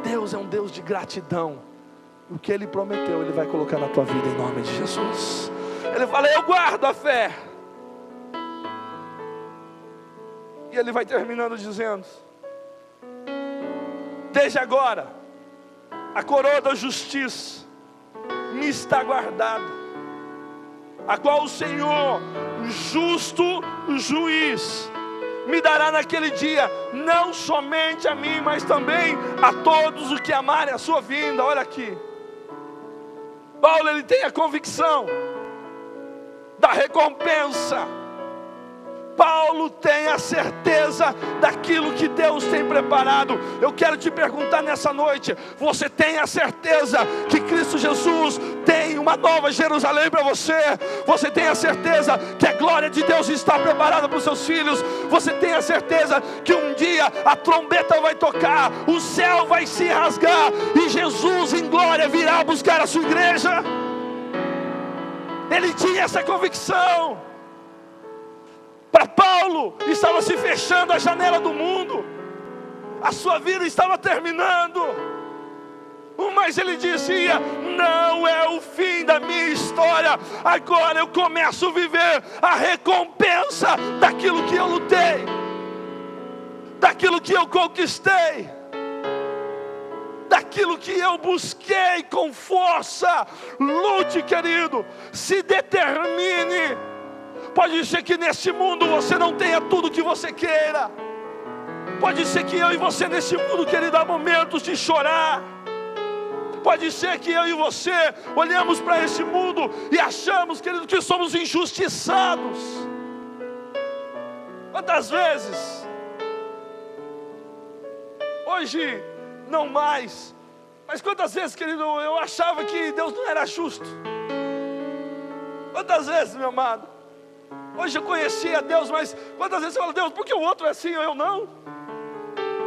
Deus é um Deus de gratidão. O que Ele prometeu, Ele vai colocar na tua vida em nome de Jesus. Ele fala: eu guardo a fé. E Ele vai terminando dizendo: desde agora a coroa da justiça me está guardada, a qual o Senhor, justo juiz, me dará naquele dia, não somente a mim, mas também a todos os que amarem a sua vinda. Olha aqui, Paulo, ele tem a convicção da recompensa. Paulo tem a certeza daquilo que Deus tem preparado. Eu quero te perguntar nessa noite: você tem a certeza que Cristo Jesus tem uma nova Jerusalém para você? Você tem a certeza que a glória de Deus está preparada para os seus filhos? Você tem a certeza que um dia a trombeta vai tocar, o céu vai se rasgar e Jesus em glória virá buscar a sua igreja? Ele tinha essa convicção. Para Paulo, estava se fechando a janela do mundo, a sua vida estava terminando, mas ele dizia: não é o fim fim da minha história. Agora eu começo a viver a recompensa daquilo que eu lutei, daquilo que eu conquistei, daquilo que eu busquei com força. Lute, querido, se determine. Pode ser que neste mundo você não tenha tudo que você queira. Pode ser que eu e você nesse mundo, querido, há momentos de chorar. Pode ser que eu e você olhamos para esse mundo e achamos, querido, que somos injustiçados. Quantas vezes, hoje não mais, mas quantas vezes, querido, eu achava que Deus não era justo? Quantas vezes, meu amado? Hoje eu conhecia Deus, mas quantas vezes eu falo: Deus, por que o outro é assim e eu não?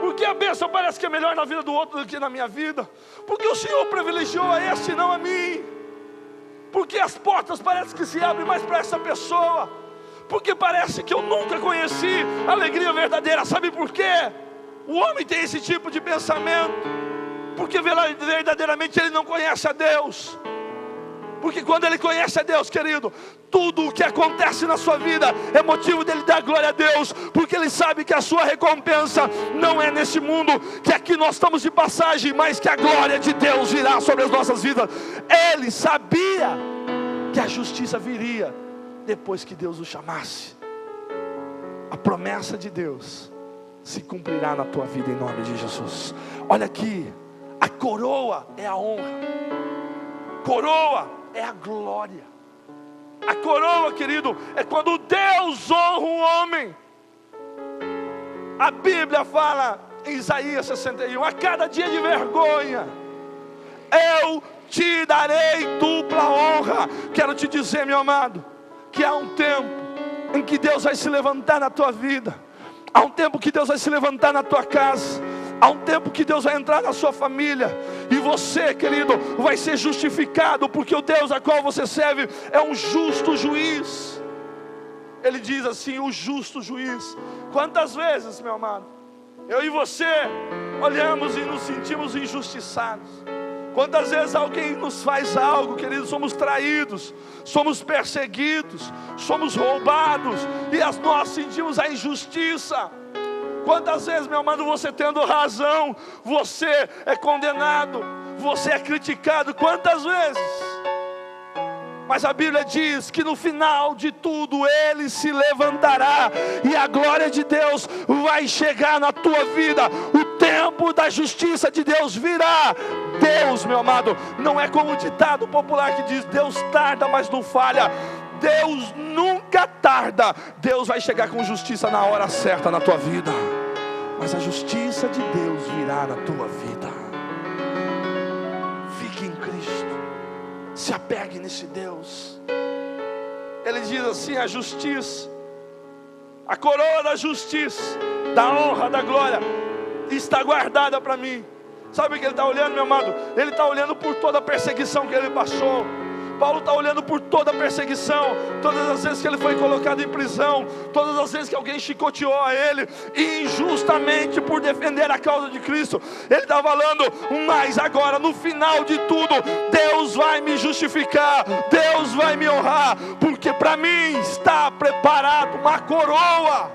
Por que a bênção parece que é melhor na vida do outro do que na minha vida? Por que o Senhor privilegiou a este e não a mim? Por que as portas parecem que se abrem mais para essa pessoa? Porque parece que eu nunca conheci a alegria verdadeira. Sabe por quê? O homem tem esse tipo de pensamento porque verdadeiramente ele não conhece a Deus. Porque quando ele conhece a Deus, querido, tudo o que acontece na sua vida é motivo dele dar glória a Deus, porque ele sabe que a sua recompensa não é nesse mundo, que aqui nós estamos de passagem, mas que a glória de Deus virá sobre as nossas vidas. Ele sabia que a justiça viria depois que Deus o chamasse. A promessa de Deus se cumprirá na tua vida em nome de Jesus. Olha aqui, a coroa é a honra, coroa é a glória. A coroa, querido, é quando Deus honra um homem. A Bíblia fala em Isaías 61: a cada dia de vergonha eu te darei dupla honra. Quero te dizer, meu amado, que há um tempo em que Deus vai se levantar na tua vida. Há um tempo que Deus vai se levantar na tua casa. Há um tempo que Deus vai entrar na sua família. E você, querido, vai ser justificado, porque o Deus a qual você serve é um justo juiz. Ele diz assim: o justo juiz. Quantas vezes, meu amado, eu e você olhamos e nos sentimos injustiçados? Quantas vezes alguém nos faz algo, querido, somos traídos, somos perseguidos, somos roubados, e nós sentimos a injustiça. Quantas vezes, meu amado, você tendo razão, você é condenado, você é criticado? Quantas vezes? Mas a Bíblia diz que no final de tudo Ele se levantará, e a glória de Deus vai chegar na tua vida. O tempo da justiça de Deus virá. Deus, meu amado, não é como o ditado popular que diz: Deus tarda, mas não falha. Deus nunca tarda. Deus vai chegar com justiça na hora certa na tua vida. Mas a justiça de Deus virá na tua vida. Fique em Cristo. Se apegue nesse Deus. Ele diz assim: a justiça, a coroa da justiça, da honra, da glória, está guardada para mim. Sabe o que ele está olhando, meu amado? Ele está olhando por toda a perseguição que ele passou. Paulo está olhando por toda a perseguição, todas as vezes que ele foi colocado em prisão, todas as vezes que alguém chicoteou a ele, injustamente, por defender a causa de Cristo. Ele está falando: mas agora, no final de tudo, Deus vai me justificar, Deus vai me honrar, porque para mim está preparado uma coroa.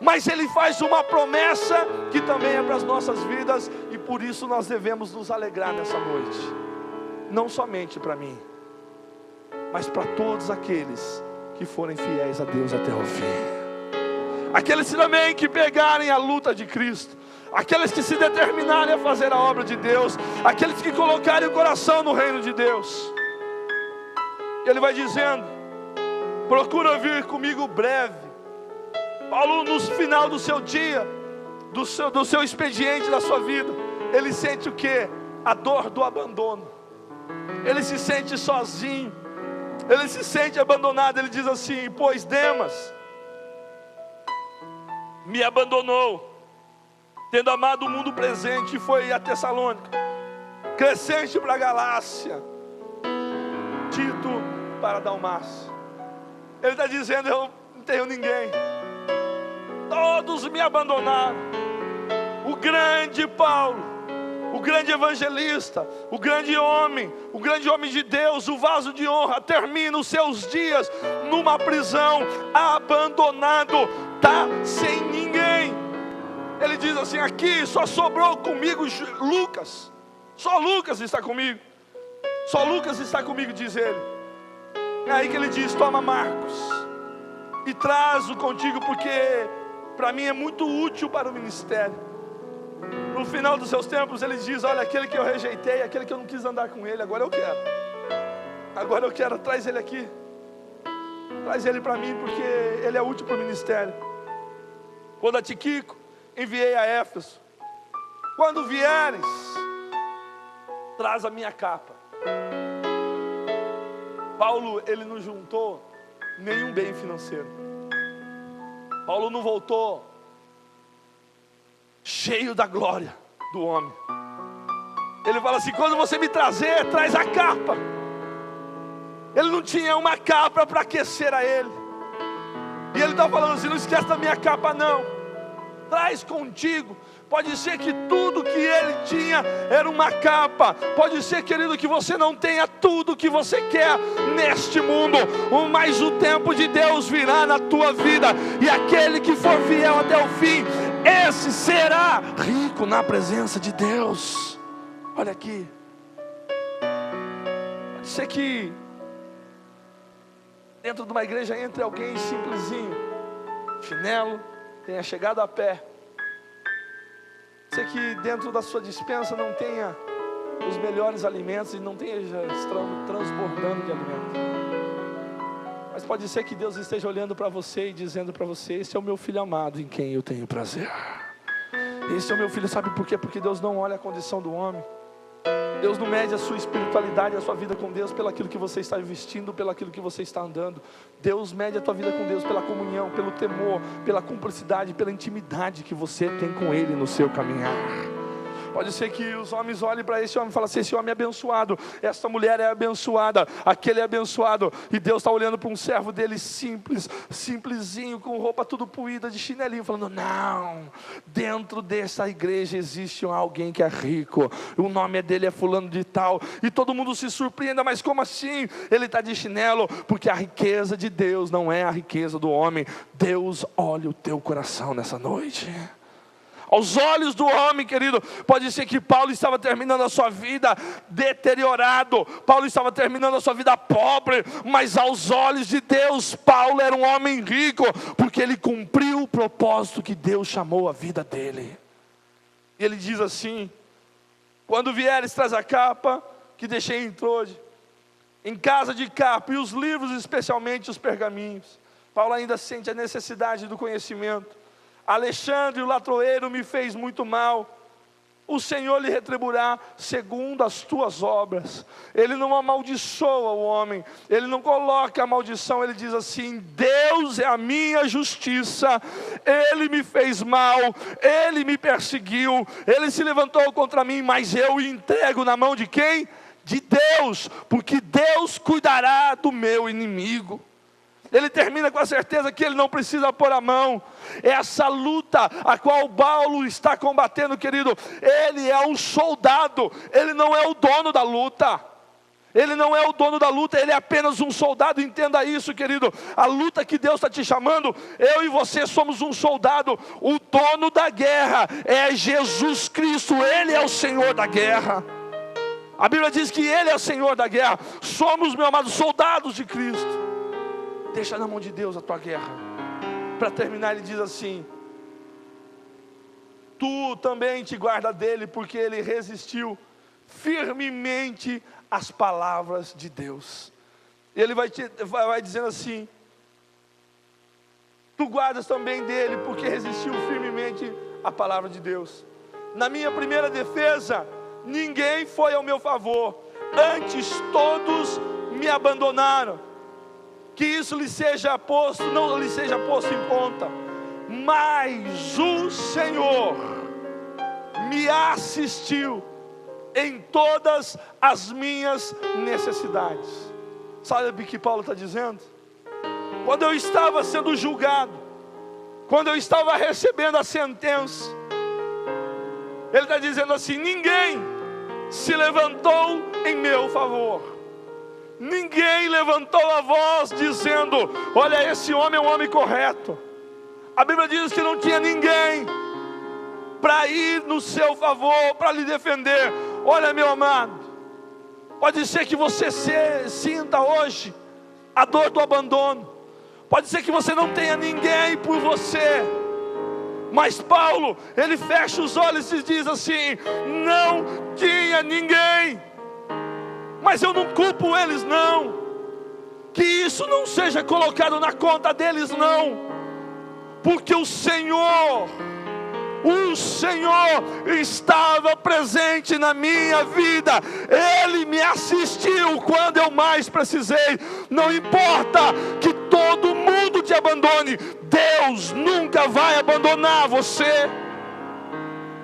Mas Ele faz uma promessa que também é para as nossas vidas, e por isso nós devemos nos alegrar nessa noite. Não somente para mim, mas para todos aqueles que forem fiéis a Deus até o fim. Aqueles também que pegarem a luta de Cristo, aqueles que se determinarem a fazer a obra de Deus, aqueles que colocarem o coração no reino de Deus. Ele vai dizendo: procura vir comigo breve. Paulo, no final do seu dia, do seu expediente da sua vida, ele sente o quê? A dor do abandono. Ele se sente sozinho, ele se sente abandonado. Ele diz assim: pois Demas me abandonou, tendo amado o mundo presente, e foi a Tessalônica. Crescente para a Galácia, Tito para Dalmácia. Ele está dizendo: eu não tenho ninguém, todos me abandonaram. O grande Paulo, o grande evangelista, o grande homem de Deus, o vaso de honra, termina os seus dias numa prisão, abandonado, tá sem ninguém. Ele diz assim: aqui só sobrou comigo Lucas, só Lucas está comigo, só Lucas está comigo, diz ele. É aí que ele diz: toma Marcos e traz-o contigo, porque para mim é muito útil para o ministério. No final dos seus tempos ele diz: olha, aquele que eu rejeitei, aquele que eu não quis andar com ele, agora eu quero, traz ele aqui, traz ele para mim, porque ele é útil para o ministério. Quando a Tíquico enviei a Éfeso, quando vieres, traz a minha capa. Paulo, ele não juntou nenhum bem financeiro. Paulo não voltou cheio da glória do homem. Ele fala assim: quando você me trazer, traz a capa. Ele não tinha uma capa para aquecer a ele. E ele está falando assim: não esquece da minha capa não, traz contigo. Pode ser que tudo que ele tinha era uma capa. Pode ser, querido, que você não tenha tudo que você quer neste mundo, mas o tempo de Deus virá na tua vida, e aquele que for fiel até o fim, esse será rico na presença de Deus. Olha aqui, pode ser que dentro de uma igreja entre alguém simplesinho, chinelo, tenha chegado a pé. Pode ser que dentro da sua despensa não tenha os melhores alimentos e não esteja transbordando de alimento. Mas pode ser que Deus esteja olhando para você e dizendo para você: esse é o meu filho amado em quem eu tenho prazer. Esse é o meu filho. Sabe por quê? Porque Deus não olha a condição do homem. Deus não mede a sua espiritualidade, a sua vida com Deus pelo aquilo que você está vestindo, pelo aquilo que você está andando. Deus mede a tua vida com Deus pela comunhão, pelo temor, pela cumplicidade, pela intimidade que você tem com Ele no seu caminhar. Pode ser que os homens olhem para esse homem e falem assim: esse homem é abençoado, essa mulher é abençoada, aquele é abençoado. E Deus está olhando para um servo dele simplesinho, com roupa tudo poída, de chinelinho, falando: não, dentro dessa igreja existe alguém que é rico, o nome dele é fulano de tal. E todo mundo se surpreenda: mas como assim? Ele está de chinelo. Porque a riqueza de Deus não é a riqueza do homem. Deus olha o teu coração nessa noite. Aos olhos do homem, querido, pode ser que Paulo estava terminando a sua vida deteriorado, Paulo estava terminando a sua vida pobre, mas aos olhos de Deus, Paulo era um homem rico, porque ele cumpriu o propósito que Deus chamou a vida dele. E ele diz assim: quando vieres, traz a capa que deixei em Troade, em casa de Carpo, e os livros, especialmente os pergaminhos. Paulo ainda sente a necessidade do conhecimento. Alexandre, o latroeiro, me fez muito mal. O Senhor lhe retribuirá segundo as tuas obras. Ele não amaldiçoa o homem, ele não coloca a maldição. Ele diz assim: Deus é a minha justiça. Ele me fez mal, ele me perseguiu, ele se levantou contra mim, mas eu o entrego na mão de quem? De Deus, porque Deus cuidará do meu inimigo. Ele termina com a certeza que ele não precisa pôr a mão. Essa luta a qual Paulo está combatendo, querido, ele é um soldado, ele não é o dono da luta. Ele não é o dono da luta, ele é apenas um soldado. Entenda isso, querido. A luta que Deus está te chamando, eu e você somos um soldado. O dono da guerra é Jesus Cristo, Ele é o Senhor da guerra. A Bíblia diz que Ele é o Senhor da guerra. Somos, meu amado, soldados de Cristo. Deixa na mão de Deus a tua guerra. Para terminar, ele diz assim: tu também te guarda dele, porque ele resistiu firmemente às palavras de Deus. Ele vai dizendo assim: tu guardas também dele, porque resistiu firmemente à palavra de Deus. Na minha primeira defesa, ninguém foi ao meu favor, antes todos me abandonaram. Que isso lhe seja posto, não lhe seja posto em conta. Mas o Senhor me assistiu em todas as minhas necessidades. Sabe o que Paulo está dizendo? Quando eu estava sendo julgado, quando eu estava recebendo a sentença, Ele está dizendo assim: ninguém se levantou em meu favor. Ninguém levantou a voz dizendo: olha, esse homem é um homem correto. A Bíblia diz que não tinha ninguém para ir no seu favor, para lhe defender. Olha, meu amado, pode ser que você sinta hoje a dor do abandono. Pode ser que você não tenha ninguém por você. Mas Paulo, ele fecha os olhos e diz assim: não tinha ninguém. Mas eu não culpo eles não. Que isso não seja colocado na conta deles não. Porque o Senhor estava presente na minha vida. Ele me assistiu quando eu mais precisei. Não importa que todo mundo te abandone, Deus nunca vai abandonar você.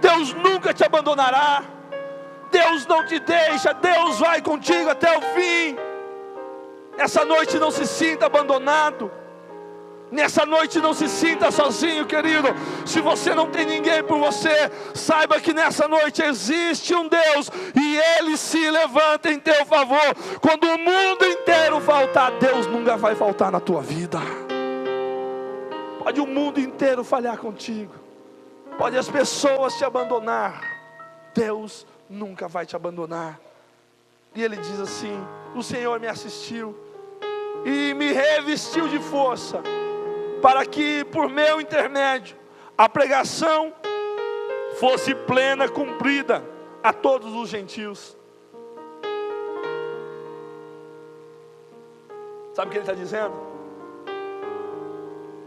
Deus nunca te abandonará. Deus não te deixa. Deus vai contigo até o fim. Essa noite não se sinta abandonado. Nessa noite não se sinta sozinho, querido. Se você não tem ninguém por você, saiba que nessa noite existe um Deus, e Ele se levanta em teu favor. Quando o mundo inteiro faltar, Deus nunca vai faltar na tua vida. Pode o mundo inteiro falhar contigo, pode as pessoas te abandonar, Deus nunca vai te abandonar. E ele diz assim: o Senhor me assistiu e me revestiu de força, para que por meu intermédio a pregação fosse plena, cumprida a todos os gentios. Sabe o que ele está dizendo?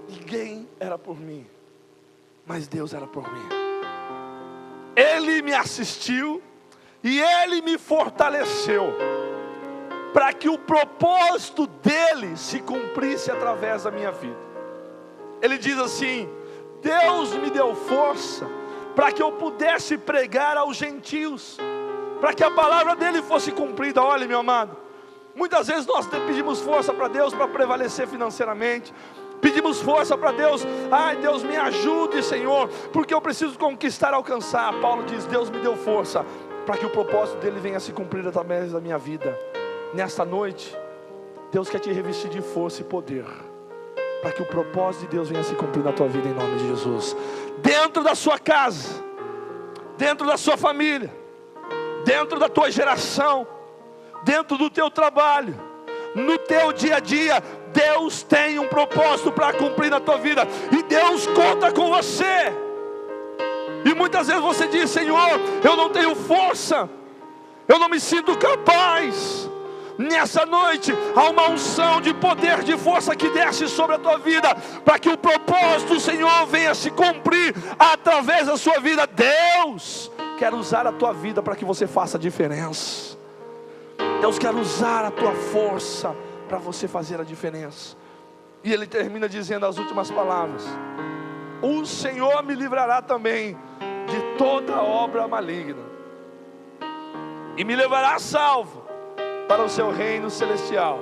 Ninguém era por mim, mas Deus era por mim. Ele me assistiu e Ele me fortaleceu, para que o propósito dEle se cumprisse através da minha vida. Ele diz assim: Deus me deu força para que eu pudesse pregar aos gentios, para que a palavra dEle fosse cumprida. Olha, meu amado, muitas vezes nós pedimos força para Deus para prevalecer financeiramente. Pedimos força para Deus: ai, Deus me ajude, Senhor, porque eu preciso conquistar, alcançar. Paulo diz: Deus me deu força para que o propósito dEle venha a se cumprir através da minha vida. Nesta noite, Deus quer te revestir de força e poder, para que o propósito de Deus venha a se cumprir na tua vida, em nome de Jesus. Dentro da sua casa, dentro da sua família, dentro da tua geração, dentro do teu trabalho, no teu dia a dia, Deus tem um propósito para cumprir na tua vida, e Deus conta com você. E muitas vezes você diz: Senhor, eu não tenho força, eu não me sinto capaz. Nessa noite há uma unção de poder, de força que desce sobre a tua vida, para que o propósito do Senhor venha se cumprir através da sua vida. Deus quer usar a tua vida para que você faça a diferença. Deus quer usar a tua força para você fazer a diferença. E ele termina dizendo as últimas palavras: o Senhor me livrará também de toda obra maligna, e me levará salvo para o seu reino celestial.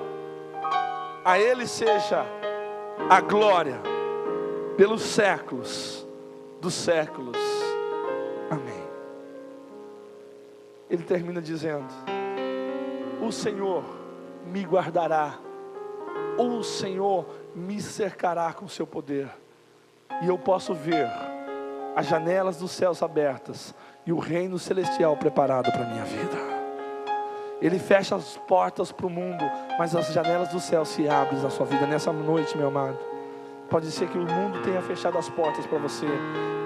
A Ele seja a glória pelos séculos dos séculos. Amém. Ele termina dizendo: o Senhor me guardará, o Senhor me cercará com seu poder, e eu posso ver as janelas dos céus abertas e o reino celestial preparado para a minha vida. Ele fecha as portas para o mundo, mas as janelas do céu se abrem na sua vida. Nessa noite, meu amado, pode ser que o mundo tenha fechado as portas para você,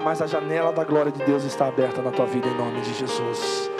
mas a janela da glória de Deus está aberta na tua vida, em nome de Jesus.